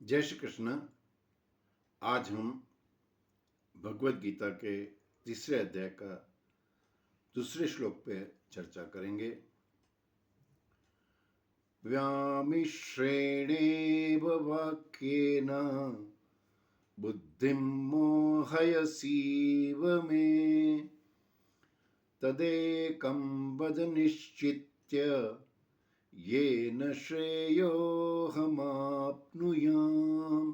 जय श्री कृष्ण। आज हम भगवत गीता के तीसरे अध्याय का दूसरे श्लोक पे चर्चा करेंगे। व्यामिश्रेणेव वाक्येन बुद्धिं मोहयसीव मे तदेकं वद निश्चित्य येन श्रेयोऽहमाप्नुयाम्।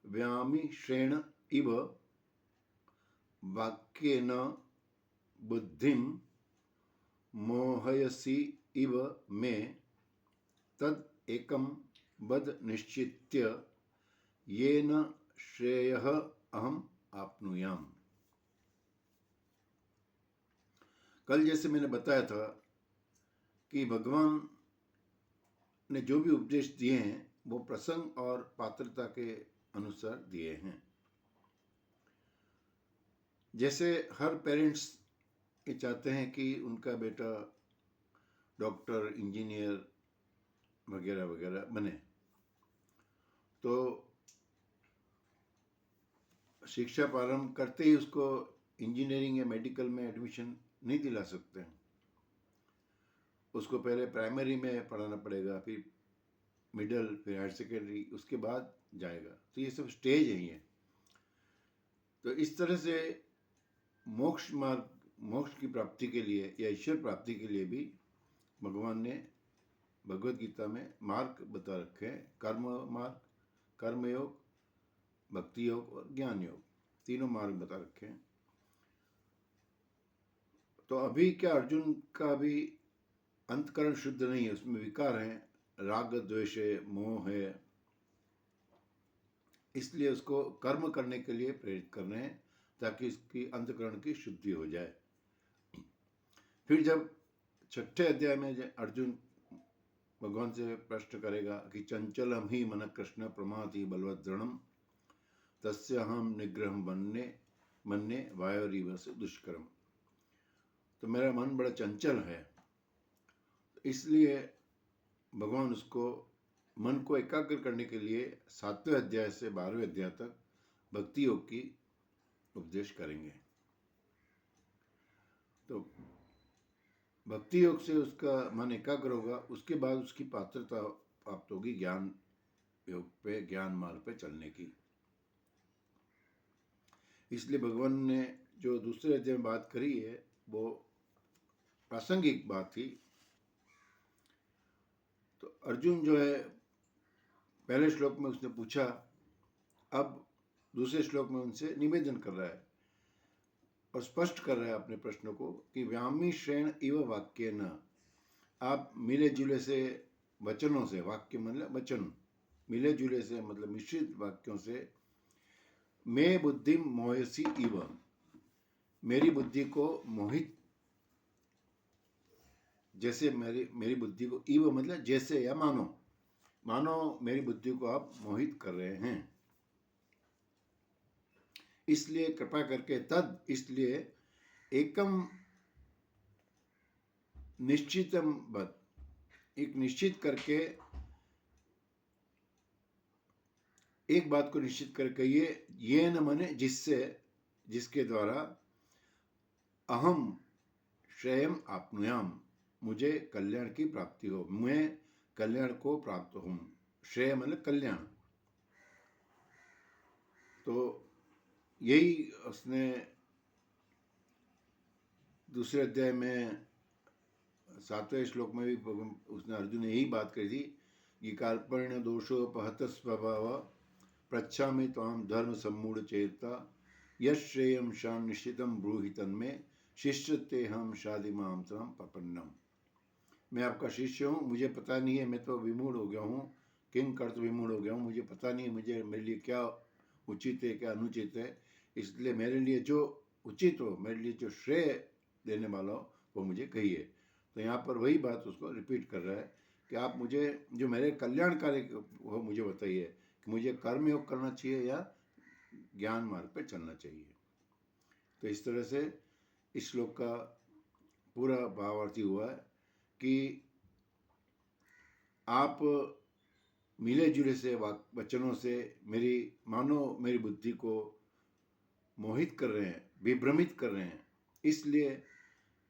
व्यामिश्रेण इव वाक्येन बुद्धिं मोहयसि इव मे तद एकं वद निश्चित्य येन श्रेयः अहम आप्नुयाम। कल जैसे मैंने बताया था कि भगवान ने जो भी उपदेश दिए हैं वो प्रसंग और पात्रता के अनुसार दिए हैं। जैसे हर पेरेंट्स ये चाहते हैं कि उनका बेटा डॉक्टर, इंजीनियर वगैरह वगैरह बने, तो शिक्षा प्रारंभ करते ही उसको इंजीनियरिंग या मेडिकल में एडमिशन नहीं दिला सकते हैं। उसको पहले प्राइमरी में पढ़ाना पड़ेगा, फिर मिडिल, फिर हायर सेकेंडरी, उसके बाद जाएगा। तो ये सब स्टेज है ये। तो इस तरह से मोक्ष मार्ग, मोक्ष की प्राप्ति के लिए या ईश्वर प्राप्ति के लिए भी भगवान ने भगवत गीता में मार्ग बता रखे हैं। कर्म मार्ग, कर्मयोग, भक्ति योग और ज्ञान योग, तीनों मार्ग बता रखे हैं। तो अभी क्या अर्जुन का भी अंतकरण शुद्ध नहीं है, उसमें विकार हैं, राग द्वेष है, मोह है, इसलिए उसको कर्म करने के लिए प्रेरित कर रहे हैं ताकि इसकी अंतकरण की शुद्धि हो जाए। फिर जब छठे अध्याय में अर्जुन भगवान से प्रश्न करेगा कि चंचलम ही मन कृष्ण प्रमाति बलवत् दृढ़म तस्याहम निग्रह मन्ये वायोरीव से दुष्करम। तो मेरा मन बड़ा चंचल है, इसलिए भगवान उसको मन को एकाग्र करने के लिए 7वें अध्याय से 12वें अध्याय तक भक्ति योग की उपदेश करेंगे। तो भक्ति योग से उसका मन एकाग्र होगा, उसके बाद उसकी पात्रता प्राप्त होगी ज्ञान योग पे, ज्ञान मार्ग पे चलने की। इसलिए भगवान ने जो दूसरे अध्याय में बात करी है वो प्रासंगिक बात थी। तो अर्जुन जो है पहले श्लोक में उसने पूछा, अब दूसरे श्लोक में उनसे निवेदन कर रहा है और स्पष्ट कर रहा है अपने प्रश्नों को कि व्यामी श्रेण इव वाक्य न, आप मिले जुले से वचनों से, वाक्य मतलब वचन, मिले जुले से मतलब मिश्रित वाक्यों से, मैं बुद्धि मोहसी इव, मेरी बुद्धि को मोहित, जैसे मेरी बुद्धि को, इव मतलब जैसे या मानो, मानो मेरी बुद्धि को आप मोहित कर रहे हैं। इसलिए कृपा करके, तद इसलिए, एकम निश्चितम बद, एक निश्चित करके, एक बात को निश्चित करके ये न मने जिससे, जिसके द्वारा, अहम श्रेयम आप्नुयाम, मुझे कल्याण की प्राप्ति हो, मैं कल्याण को प्राप्त हूं। श्रेय मतलब कल्याण। तो यही उसने दूसरे अध्याय में 7वें श्लोक में भी उसने, अर्जुन ने यही बात कही थी कि कार्पण्य दोषोपहत स्वभाव पृच्छामि त्वाम धर्म सम्मूढ़ चेता यश्रेयम शान निश्चितम ब्रूहि तन्मे शिष्यते हम शादी माम प्रपन्नम। मैं आपका शिष्य हूँ, मुझे पता नहीं है, मैं तो विमूढ़ हो गया हूँ, किंग कर्त विमूढ़ हो गया हूँ, मुझे पता नहीं है मुझे, मेरे लिए क्या उचित है क्या अनुचित है, इसलिए मेरे लिए जो उचित हो, मेरे लिए जो श्रेय देने वाला हो वो मुझे कहिए। तो यहाँ पर वही बात उसको रिपीट कर रहा है कि आप मुझे जो मेरे कल्याणकारी हो मुझे बताइए कि मुझे कर्म योग करना चाहिए या ज्ञान मार्ग पर चलना चाहिए। तो इस तरह से इस श्लोक का पूरा भावार्थी हुआ है कि आप मिले जुले से वचनों से मेरी बुद्धि को मोहित कर रहे हैं, विभ्रमित कर रहे हैं। इसलिए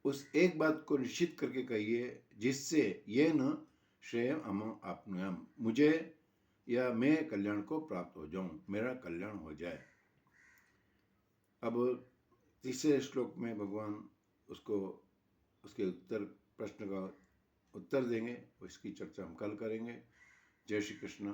उस एक बात को निश्चित करके कहिए जिससे ये न श्रेयम अहम आपनुयाम, मुझे या मैं कल्याण को प्राप्त हो जाऊं, मेरा कल्याण हो जाए। अब तीसरे श्लोक में भगवान उसको उसके प्रश्न का उत्तर देंगे। इसकी चर्चा हम कल करेंगे। जय श्री कृष्ण।